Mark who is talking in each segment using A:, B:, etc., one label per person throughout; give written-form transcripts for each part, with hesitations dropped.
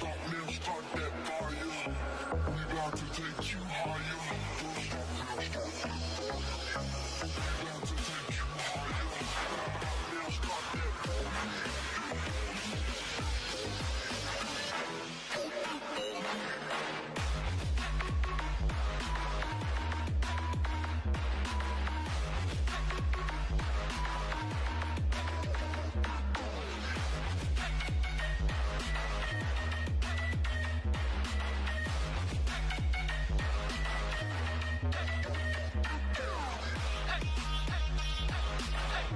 A: stop, now start that fire. We about to take you higher. Don't stop, now start that fire. We about to take you higher. Now start that fire.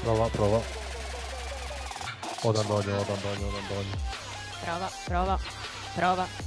B: Prova, prova. Od Antonio.
C: Prova.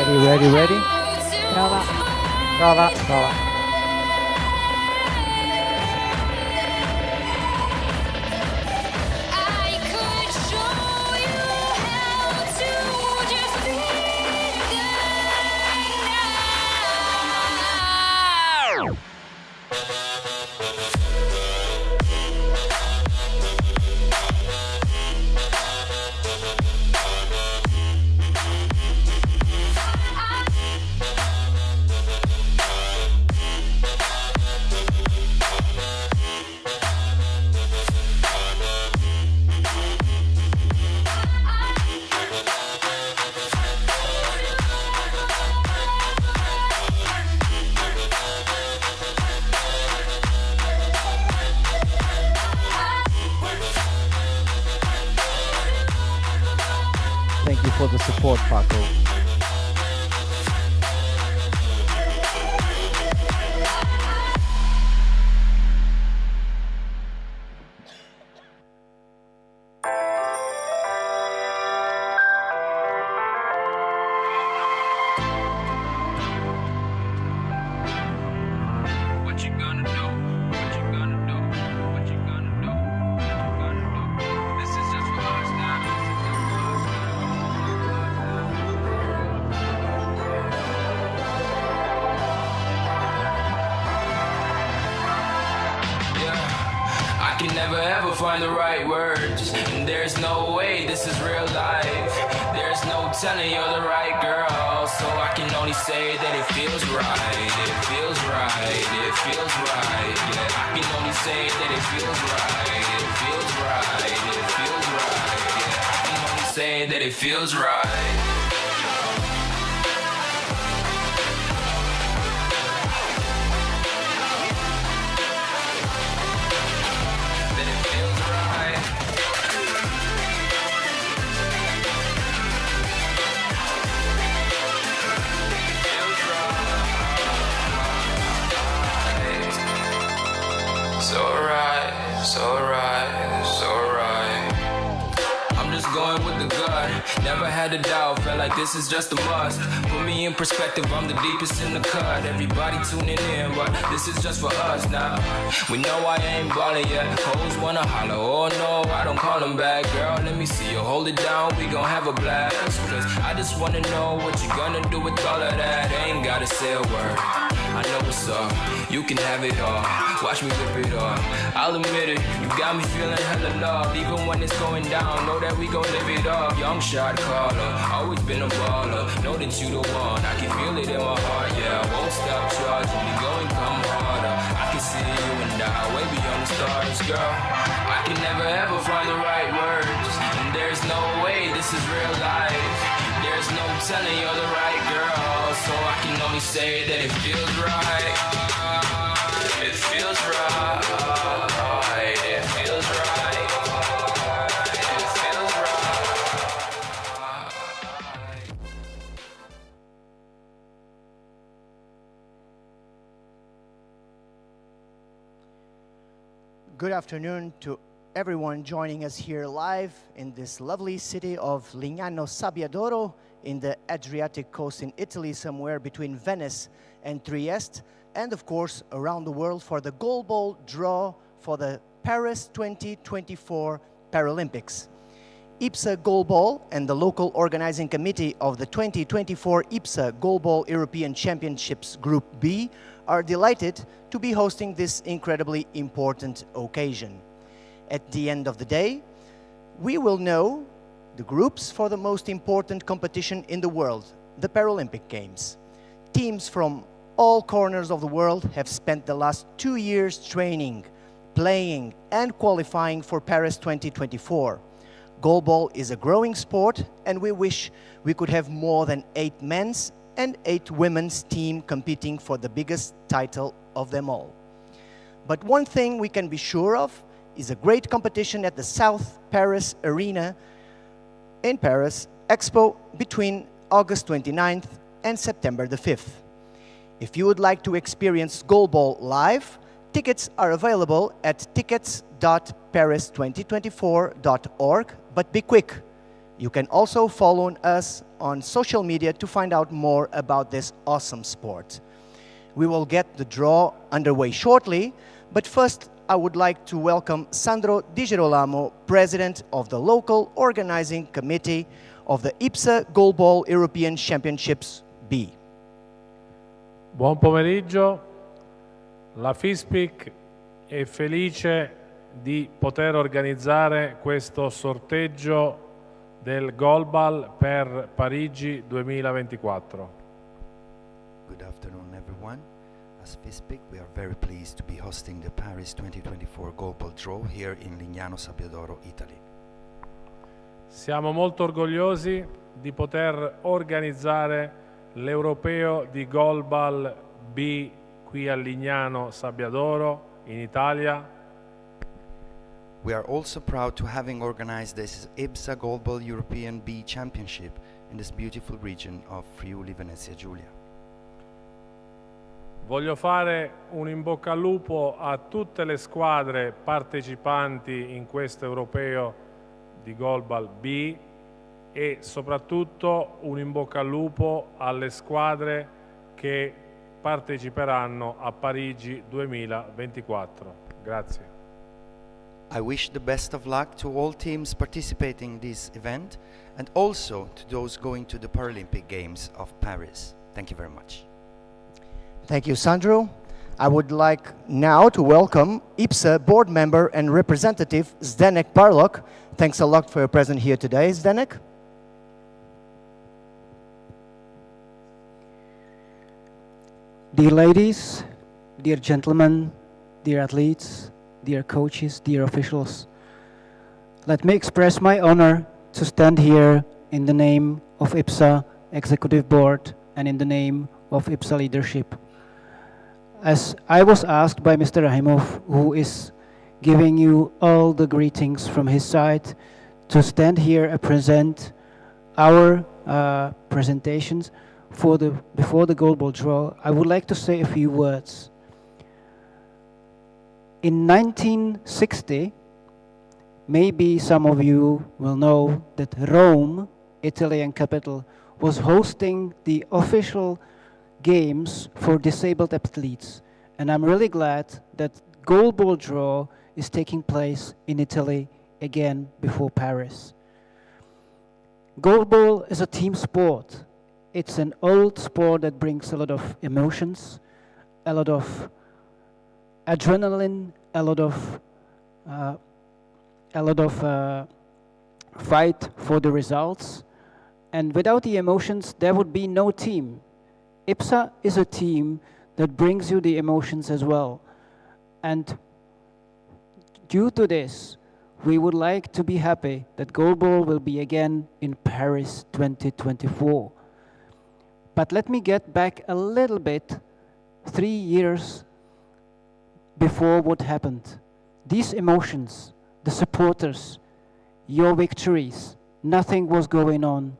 B: Ready?
C: Prova.
B: Prova.
A: I could show you how to just be there now.
B: Thank you for the support, Paco.
D: What you gonna do? What you gonna do? What you gonna do? What you gonna do? This is just for us now. Yeah, I can never ever find the right words, and there's no way this is real life. There's no telling you're the right girl, so I can only say that it feels right. It feels right. It feels right. Yeah, I can only say that it feels right. It feels right. It feels right. Yeah, I can only say that it feels right. That it feels right. Feels right. So right, so right, so right. I'm just going with the gut. Never had a doubt, felt like this is just a must. Put me in perspective, I'm the deepest in the cut. Everybody tuning in, but this is just for us now. We know I ain't ballin' yet. Hoes wanna holler, oh no, I don't call them back. Girl, let me see you hold it down, we gon' have a blast. Cause I just wanna know what you gonna do with all of that. Ain't gotta say a word, I know what's up. You can have it all, watch me rip it off. I'll admit it, you got me feeling hella loved. Even when it's going down, know that we gon' live it up. Young shot caller, always been a baller. Know that you the one, I can feel it in my heart. Yeah, I won't stop charging, we going come harder. I can see you and I, way beyond the stars, girl. I can never ever find the right words, and there's no way this is real life. There's no telling you're the right girl, so I can only say that it feels right. It feels right. It feels right. It feels right.
E: Good afternoon to everyone joining us here live in this lovely city of Lignano Sabbiadoro in the Adriatic coast in Italy, somewhere between Venice and Trieste, and of course around the world for the Goalball draw for the Paris 2024 Paralympics. IBSA Goalball and the local organizing committee of the 2024 IBSA Goalball European Championships Group B are delighted to be hosting this incredibly important occasion. At the end of the day, we will know the groups for the most important competition in the world, the Paralympic Games. Teams from all corners of the world have spent the last 2 years training, playing and qualifying for Paris 2024. Goalball is a growing sport, and we wish we could have more than 8 men's and 8 women's team competing for the biggest title of them all. But one thing we can be sure of is a great competition at the South Paris Arena in Paris Expo between August 29th and September the 5th. If you would like to experience Goalball live, tickets are available at tickets.paris2024.org, but be quick, You can also follow us on social media to find out more about this awesome sport. We will get the draw underway shortly, but first I would like to welcome Sandro Di Girolamo, President of the local organizing committee of the IBSA Goalball European Championships B.
C: Buon pomeriggio, la FISPIC è felice di poter organizzare questo sorteggio del Goalball per Parigi 2024.
F: Good afternoon, everyone. As FISPIC, we are very pleased to be hosting the Paris 2024 Goalball Draw here in Lignano Sabbiadoro, Italy.
C: Siamo molto orgogliosi di poter organizzare l'Europeo di Goalball B qui a Lignano Sabbiadoro in Italia.
F: We are also proud to having organized this IBSA Goalball European B Championship in this beautiful region of Friuli Venezia Giulia.
C: Voglio fare un in bocca al lupo a tutte le squadre partecipanti in questo Europeo di Goalball B e soprattutto un in bocca al lupo alle squadre che parteciperanno a Parigi 2024. Grazie.
F: I wish the best of luck to all teams participating in this event and also to those going to the Paralympic Games of Paris. Thank you very much.
E: Thank you, Sandro. I would like now to welcome IBSA board member and representative Zdenek Parlok. Thanks a lot for your presence here today, Zdenek.
G: Dear ladies, dear gentlemen, dear athletes, dear coaches, dear officials, let me express my honor to stand here in the name of IBSA Executive Board and in the name of IBSA leadership. As I was asked by Mr. Rahimov, who is giving you all the greetings from his side, to stand here and present our presentations before the Goalball draw, I would like to say a few words. In 1960, maybe some of you will know that Rome, Italian capital, was hosting the official games for disabled athletes. And I'm really glad that Goalball draw is taking place in Italy again before Paris. Goalball is a team sport. It's an old sport that brings a lot of emotions, a lot of adrenaline, a lot of fight for the results. And without the emotions, there would be no team. IBSA is a team that brings you the emotions as well. And due to this, we would like to be happy that Goalball will be again in Paris 2024. But let me get back a little bit, 3 years before what happened. These emotions, the supporters, your victories, nothing was going on.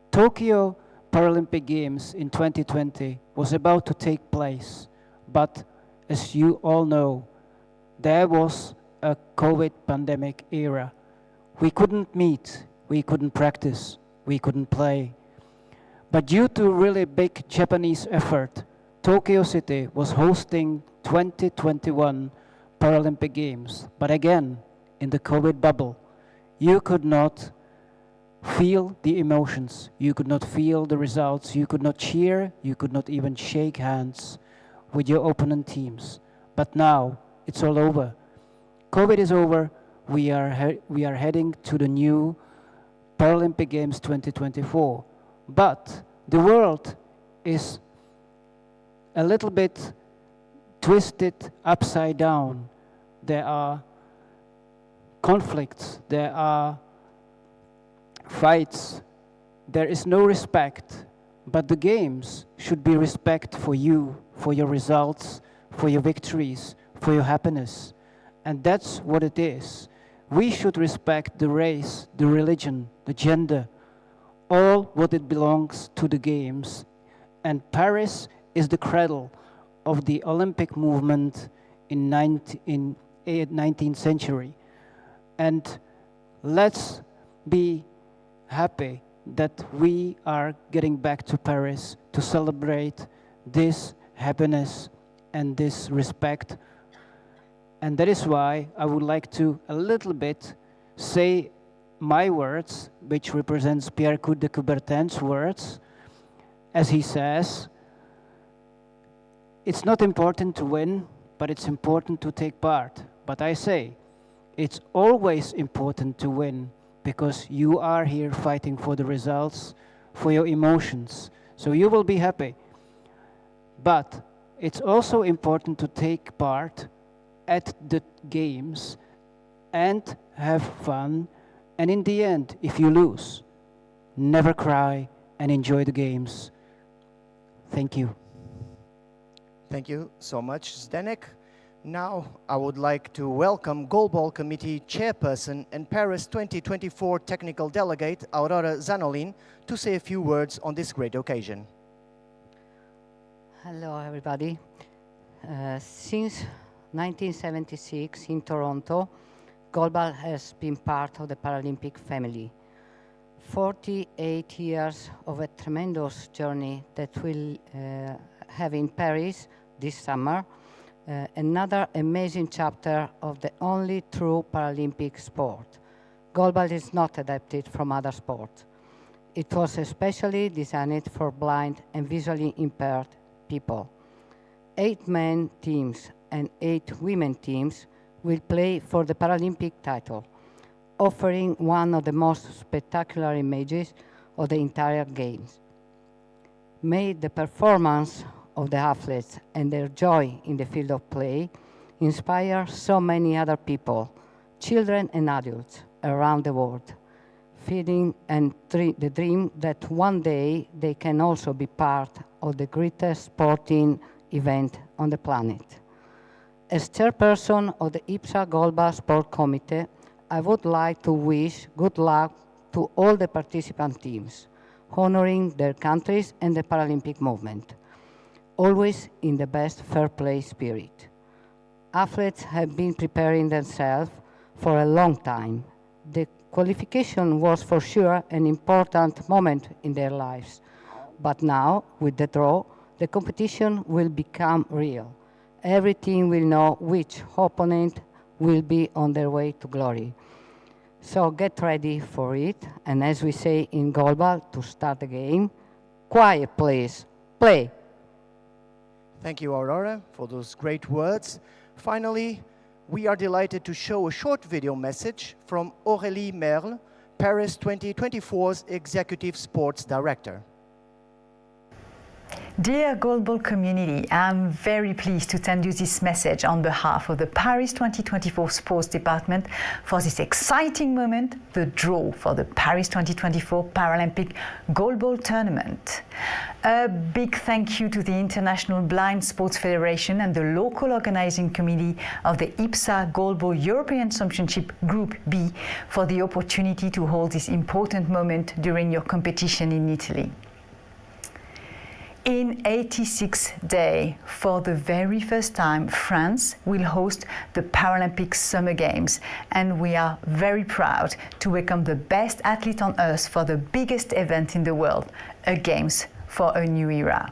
G: Tokyo Paralympic Games in 2020 was about to take place, but as you all know, there was a COVID pandemic era. We couldn't meet, we couldn't practice, we couldn't play. But due to really big Japanese effort, Tokyo City was hosting 2021 Paralympic Games. But again, in the COVID bubble, you could not feel the emotions, you could not feel the results, you could not cheer, you could not even shake hands with your opponent teams. But now, it's all over. COVID is over, we are heading to the new Paralympic Games 2024. But the world is a little bit twisted upside down. There are conflicts, there are fights, there is no respect. But the games should be respect for you, for your results, for your victories, for your happiness. And that's what it is. We should respect the race, the religion, the gender, all what it belongs to the games. And Paris is the cradle of the Olympic movement in 19th century. And let's be happy that we are getting back to Paris to celebrate this happiness and this respect. And that is why I would like to a little bit say my words, which represents Pierre de Coubertin's words, as he says, it's not important to win, but it's important to take part. But I say, it's always important to win, because you are here fighting for the results, for your emotions. So you will be happy. But it's also important to take part at the games and have fun. And in the end, if you lose, never cry and enjoy the games. Thank you.
E: Thank you so much, Zdenek. Now, I would like to welcome Goalball Committee Chairperson and Paris 2024 Technical Delegate, Aurora Zanolin, to say a few words on this great occasion.
H: Hello, everybody. Since 1976 in Toronto, Goalball has been part of the Paralympic family. 48 years of a tremendous journey that we'll have in Paris this summer. Another amazing chapter of the only true Paralympic sport. Goalball is not adapted from other sports. It was especially designed for blind and visually impaired people. 8 men teams and 8 women teams will play for the Paralympic title, offering one of the most spectacular images of the entire Games. May the performance of the athletes and their joy in the field of play inspire so many other people, children and adults around the world, feeding and the dream that one day they can also be part of the greatest sporting event on the planet. As chairperson of the IBSA Goalball Sport Committee, I would like to wish good luck to all the participant teams, honoring their countries and the Paralympic movement, always in the best fair play spirit. Athletes have been preparing themselves for a long time. The qualification was for sure an important moment in their lives, but now, with the draw, the competition will become real. Every team will know which opponent will be on their way to glory. So get ready for it, and as we say in Goalball, to start the game, quiet please, play.
E: Thank you, Aurora, for those great words. Finally, we are delighted to show a short video message from Aurélie Merle, Paris 2024's Executive Sports Director.
I: Dear Goalball community, I'm very pleased to send you this message on behalf of the Paris 2024 Sports Department for this exciting moment, the draw for the Paris 2024 Paralympic Goalball Tournament. A big thank you to the International Blind Sports Federation and the local organizing committee of the IBSA Goalball European Championship Group B for the opportunity to hold this important moment during your competition in Italy. In 86 days, for the very first time, France will host the Paralympic Summer Games, and we are very proud to welcome the best athlete on earth for the biggest event in the world, a Games for a new era.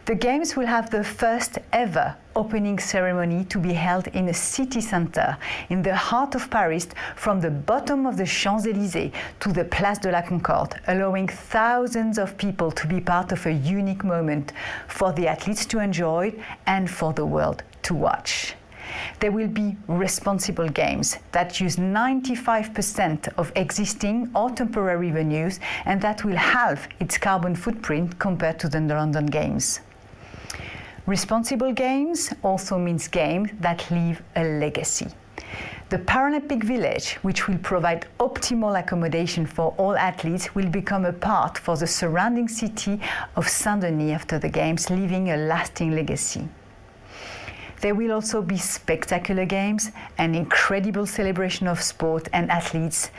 I: The Games will have the first ever opening ceremony to be held in a city centre in the heart of Paris, from the bottom of the Champs-Élysées to the Place de la Concorde, allowing thousands of people to be part of a unique moment for the athletes to enjoy and for the world to watch. There will be responsible games that use 95% of existing or temporary venues, and that will halve its carbon footprint compared to the London Games. Responsible games also means games that leave a legacy. The Paralympic Village, which will provide optimal accommodation for all athletes, will become a part for the surrounding city of Saint-Denis after the Games, leaving a lasting legacy. There will also be spectacular games, an incredible celebration of sport and athletes.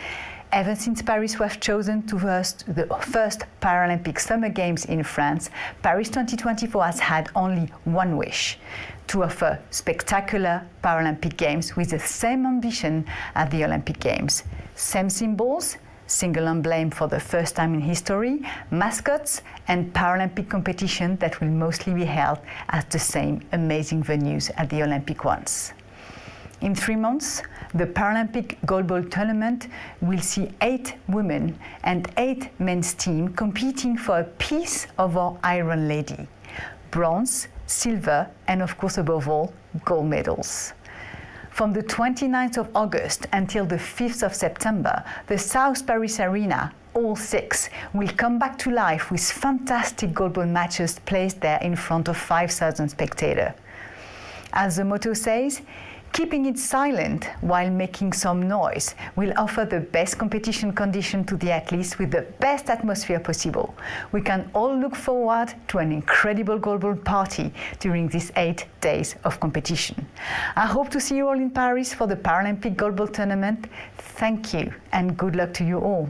I: Ever since Paris was chosen to host the first Paralympic Summer Games in France, Paris 2024 has had only one wish: to offer spectacular Paralympic Games with the same ambition as the Olympic Games. Same symbols, single emblem for the first time in history, mascots, and Paralympic competition that will mostly be held at the same amazing venues at the Olympic ones. In 3 months, the Paralympic Goalball tournament will see 8 women and 8 men's teams competing for a piece of our Iron Lady. Bronze, silver, and of course above all, gold medals. From the 29th of August until the 5th of September, the South Paris Arena, all 6, will come back to life with fantastic goalball matches placed there in front of 5,000 spectators. As the motto says, keeping it silent while making some noise will offer the best competition condition to the athletes with the best atmosphere possible. We can all look forward to an incredible goalball party during these 8 days of competition. I hope to see you all in Paris for the Paralympic Goalball tournament. Thank you and good luck to you all.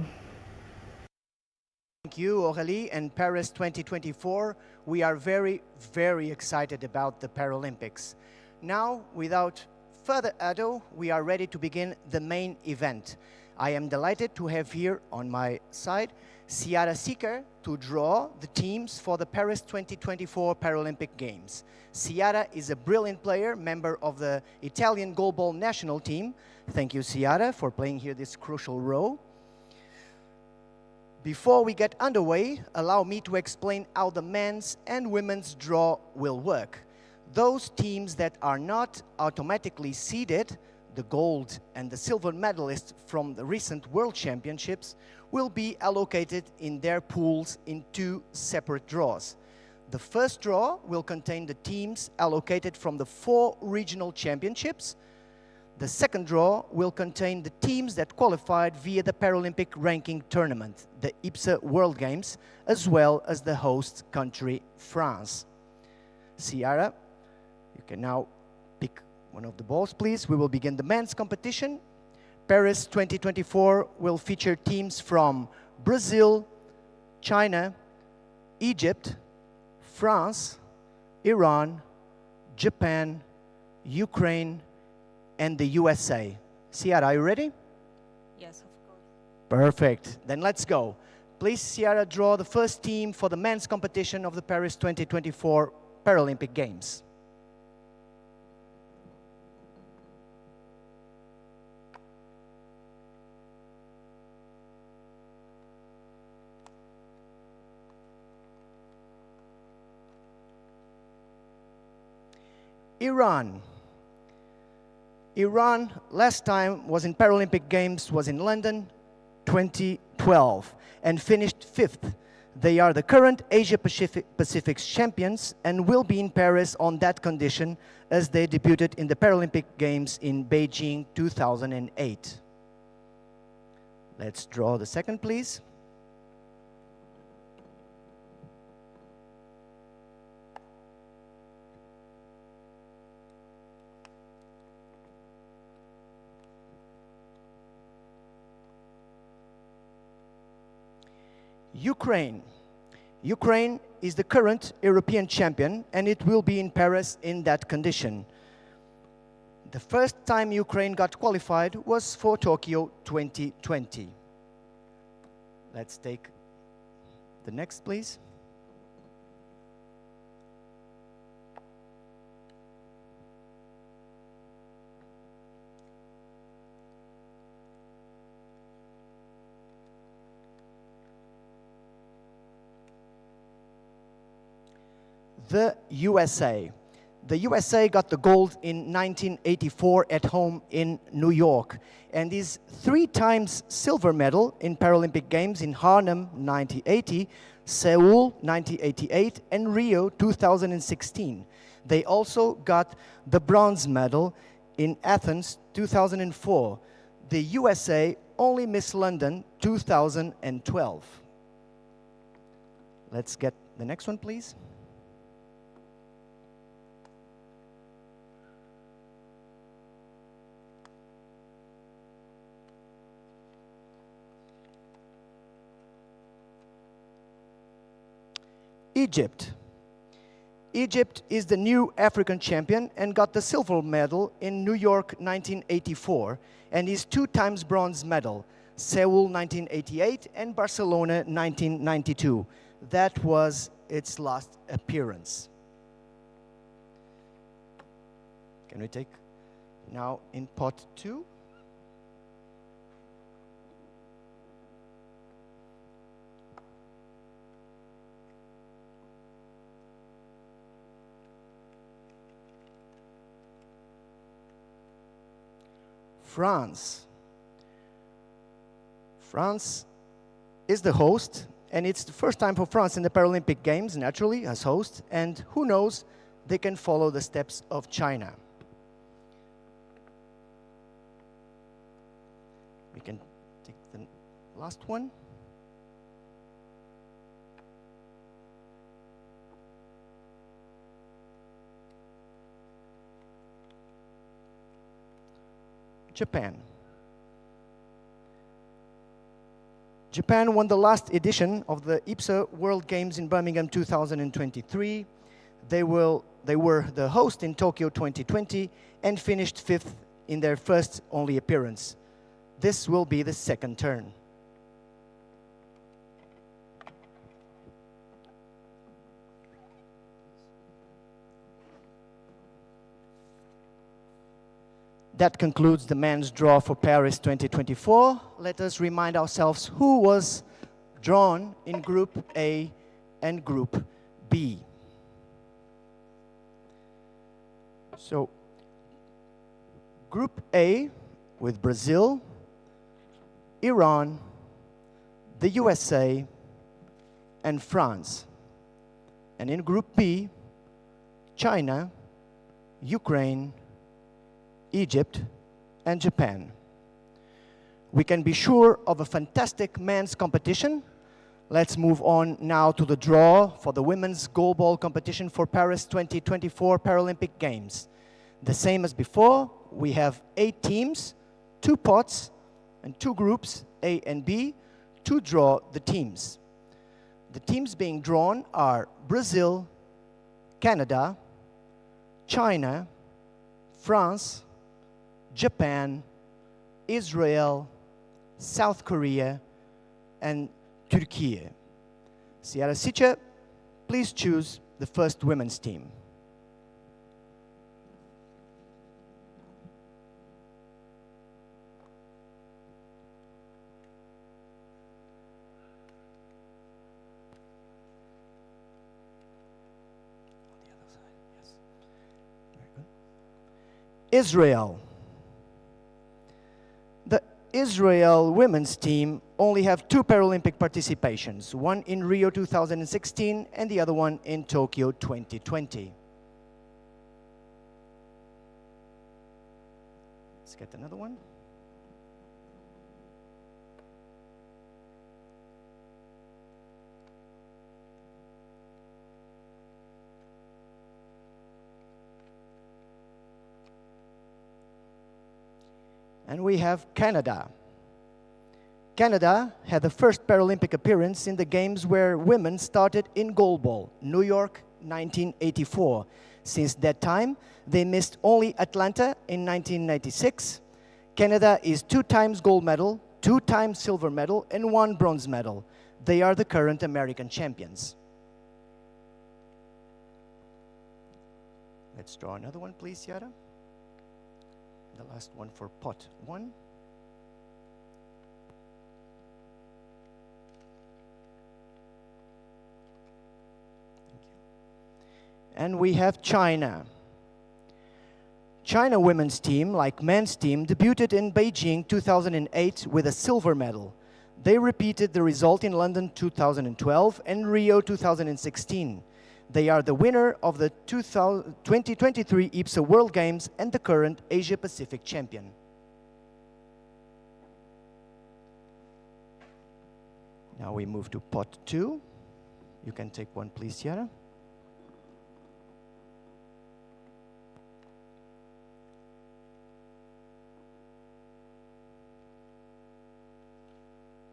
E: Thank you, Aurélie. And Paris 2024, we are very, very excited about the Paralympics. Now, without further ado, we are ready to begin the main event. I am delighted to have here on my side Ciara Seeker to draw the teams for the Paris 2024 Paralympic Games. Ciara is a brilliant player, member of the Italian goalball national team. Thank you, Ciara, for playing here this crucial role. Before we get underway, allow me to explain how the men's and women's draw will work. Those teams that are not automatically seeded, the gold and the silver medalists from the recent World Championships, will be allocated in their pools in 2 separate draws. The first draw will contain the teams allocated from the 4 regional championships. The second draw will contain the teams that qualified via the Paralympic ranking tournament, the IBSA World Games, as well as the host country, France. Ciara, you can now pick one of the balls, please. We will begin the men's competition. Paris 2024 will feature teams from Brazil, China, Egypt, France, Iran, Japan, Ukraine, and the USA. Ciara, are you ready?
J: Yes, of course.
E: Perfect. Then let's go. Please, Ciara, draw the first team for the men's competition of the Paris 2024 Paralympic Games. Iran. Iran, last time was in Paralympic Games, was in London, 2012, and finished 5th. They are the current Asia Pacific champions and will be in Paris on that condition as they debuted in the Paralympic Games in Beijing 2008. Let's draw the second, please. Ukraine. Ukraine is the current European champion and it will be in Paris in that condition. The first time Ukraine got qualified was for Tokyo 2020. Let's take the next, please. The USA. The USA got the gold in 1984 at home in New York and is 3 times silver medal in Paralympic Games in Harlem 1980, Seoul 1988 and Rio 2016. They also got the bronze medal in Athens 2004. The USA only missed London 2012. Let's get the next one, please. Egypt. Egypt is the new African champion and got the silver medal in New York 1984 and is 2 times bronze medal. Seoul 1988, and Barcelona 1992. That was its last appearance. Can we take now in pot 2? France. France is the host, and it's the first time for France in the Paralympic Games, naturally, as host, and who knows, they can follow the steps of China. We can take the last one. Japan. Japan won the last edition of the IBSA World Games in Birmingham 2023. They were the host in Tokyo 2020 and finished 5th in their first only appearance. This will be the second turn. That concludes the men's draw for Paris 2024. Let us remind ourselves who was drawn in Group A and Group B. So, Group A with Brazil, Iran, the USA, and France. And in Group B, China, Ukraine, Egypt, and Japan. We can be sure of a fantastic men's competition. Let's move on now to the draw for the women's goalball competition for Paris 2024 Paralympic Games. The same as before, we have 8 teams, 2 pots, and 2 groups, A and B, to draw the teams. The teams being drawn are Brazil, Canada, China, France, Japan, Israel, South Korea, and Turkey. Sierra Sicha, please choose the first women's team. Israel. The Israel women's team only have 2 Paralympic participations, one in Rio 2016 and the other one in Tokyo 2020. Let's get another one. And we have Canada. Canada had the first Paralympic appearance in the games where women started in goalball, New York 1984. Since that time, they missed only Atlanta in 1996. Canada is 2 times gold medal, 2 times silver medal, and 1 bronze medal. They are the current American champions. Let's draw another one, please, Yara. The last one for pot 1. Thank you. And we have China. China women's team, like men's team, debuted in Beijing 2008 with a silver medal. They repeated the result in London 2012 and Rio 2016. They are the winner of the 2023 IBSA World Games and the current Asia-Pacific champion. Now we move to pot 2. You can take one, please, Yara.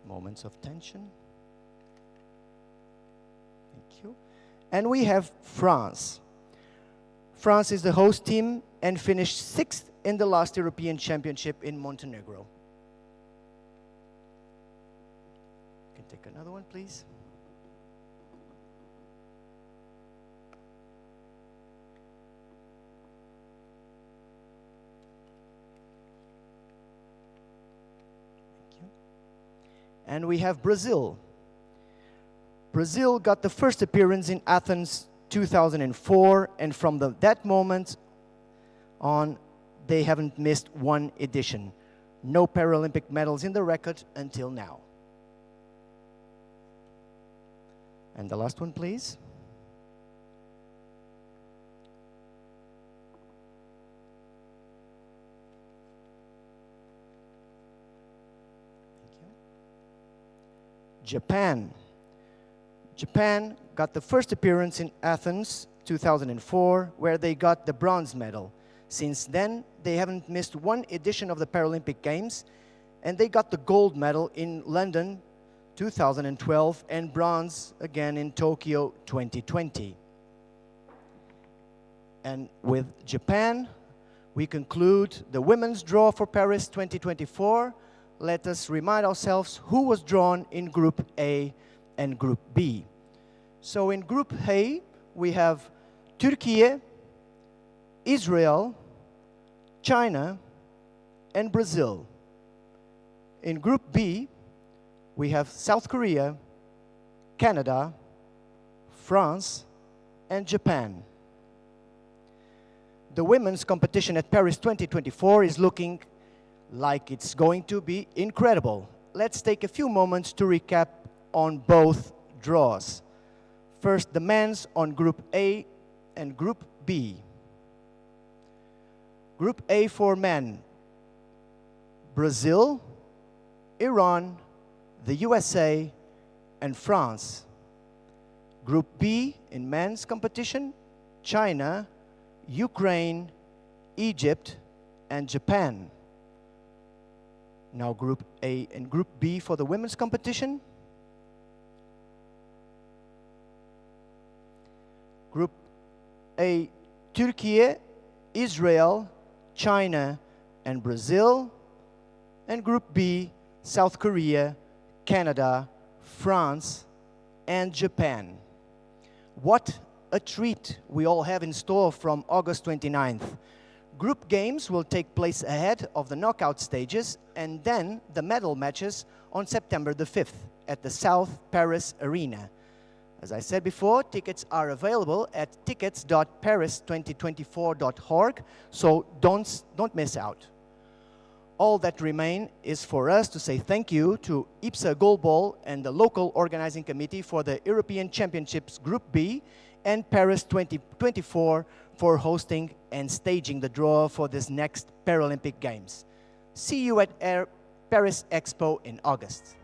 E: Moments of tension. Thank you. And we have France. France is the host team and finished 6th in the last European Championship in Montenegro. Take another one, please. Thank you. And we have Brazil. Brazil got the first appearance in Athens 2004, and from that moment on, they haven't missed one edition. No Paralympic medals in the record until now. And the last one, please. Thank you. Japan. Japan got the first appearance in Athens 2004, where they got the bronze medal. Since then, they haven't missed one edition of the Paralympic Games, and they got the gold medal in London 2012 and bronze again in Tokyo 2020. And with Japan, we conclude the women's draw for Paris 2024. Let us remind ourselves who was drawn in Group A and Group B. So in Group A, we have Turkey, Israel, China, and Brazil. In Group B, we have South Korea, Canada, France, and Japan. The women's competition at Paris 2024 is looking like it's going to be incredible. Let's take a few moments to recap on both draws. First, the men's on Group A and Group B. Group A for men: Brazil, Iran, the USA, and France. Group B in men's competition: China, Ukraine, Egypt, and Japan. Now Group A and Group B for the women's competition. Group A, Turkey, Israel, China, and Brazil. And Group B, South Korea, Canada, France, and Japan. What a treat we all have in store from August 29th. Group games will take place ahead of the knockout stages, and then the medal matches on September the 5th at the South Paris Arena. As I said before, tickets are available at tickets.paris2024.org, so don't miss out. All that remains is for us to say thank you to IBSA Goalball and the local organizing committee for the European Championships Group B and Paris 2024 for hosting and staging the draw for this next Paralympic Games. See you at Paris Expo in August.